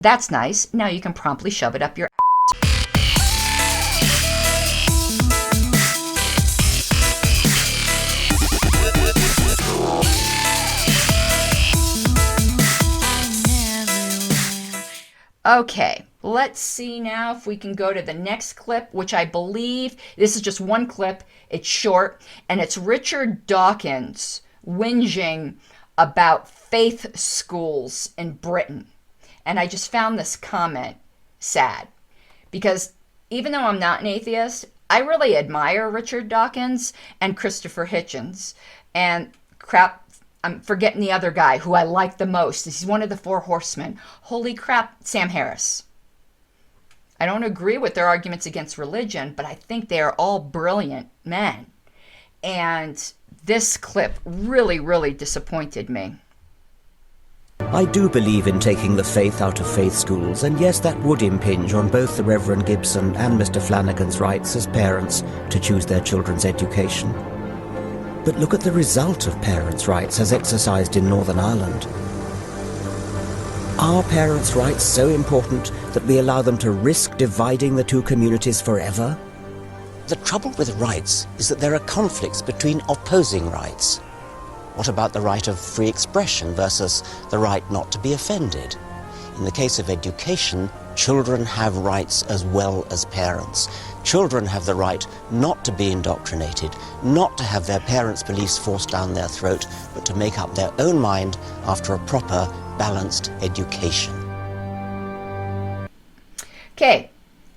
That's nice. Now you can promptly shove it up your Okay, let's see now if we can go to the next clip, which I believe, this is just one clip, it's short, and it's Richard Dawkins whinging about faith schools in Britain. And I just found this comment sad, because even though I'm not an atheist, I really admire Richard Dawkins and Christopher Hitchens. And crap, I'm forgetting the other guy who I like the most. He's one of the four horsemen. Holy crap, Sam Harris. I don't agree with their arguments against religion, but I think they are all brilliant men. And this clip really, really disappointed me. I do believe in taking the faith out of faith schools, and yes, that would impinge on both the Reverend Gibson and Mr. Flanagan's rights as parents to choose their children's education. But look at the result of parents' rights as exercised in Northern Ireland. Are parents' rights so important that we allow them to risk dividing the two communities forever? The trouble with rights is that there are conflicts between opposing rights. What about the right of free expression versus the right not to be offended? In the case of education, children have rights as well as parents. Children have the right not to be indoctrinated, not to have their parents' beliefs forced down their throat, but to make up their own mind after a proper, balanced education. Okay,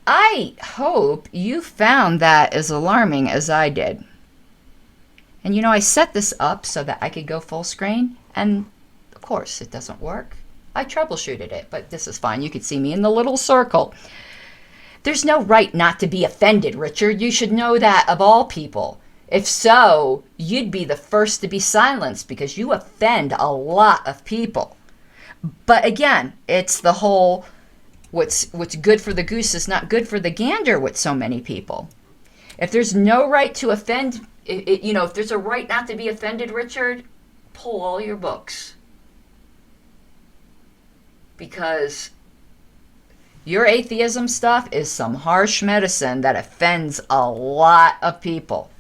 I hope you found that as alarming as I did. And you know, I set this up so that I could go full screen, and of course it doesn't work. I troubleshooted it, but this is fine. You can see me in the little circle. There's no right not to be offended, Richard. You should know that of all people. If so, you'd be the first to be silenced because you offend a lot of people. But again, it's the whole what's good for the goose is not good for the gander with so many people. If there's no right to offend, if there's a right not to be offended, Richard, pull all your books. Because your atheism stuff is some harsh medicine that offends a lot of people.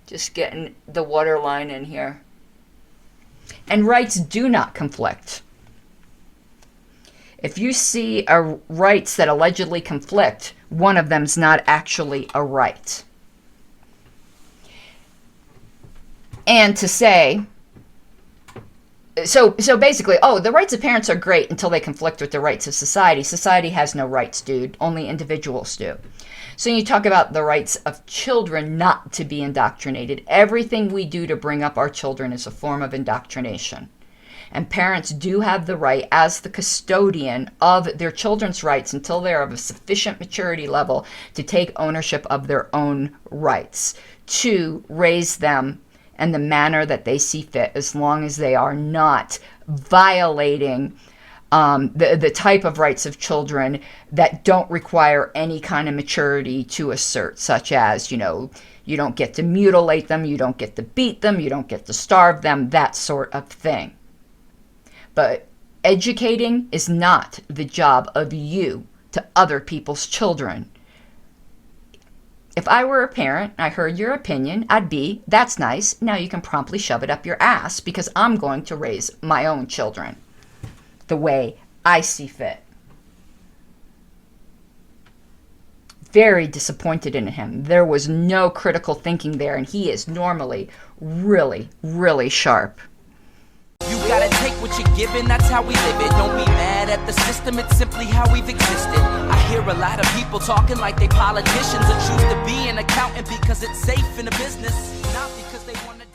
Just getting the waterline in here. And rights do not conflict. If you see rights that allegedly conflict, one of them's not actually a right. And to say, so basically, the rights of parents are great until they conflict with the rights of society. Society has no rights, dude. Only individuals do. So you talk about the rights of children not to be indoctrinated. Everything we do to bring up our children is a form of indoctrination. And parents do have the right, as the custodian of their children's rights until they're of a sufficient maturity level to take ownership of their own rights, to raise them in the manner that they see fit, as long as they are not violating the type of rights of children that don't require any kind of maturity to assert, such as, you don't get to mutilate them, you don't get to beat them, you don't get to starve them, that sort of thing. But educating is not the job of you to other people's children. If I were a parent, I heard your opinion, I'd be, that's nice, now you can promptly shove it up your ass because I'm going to raise my own children the way I see fit. Very disappointed in him. There was no critical thinking there, and he is normally really, really sharp. You gotta take what you're given, that's how we live it. Don't be mad at the system, it's simply how we've existed. I hear a lot of people talking like they politicians and choose to be an accountant because it's safe in the business, not because they want to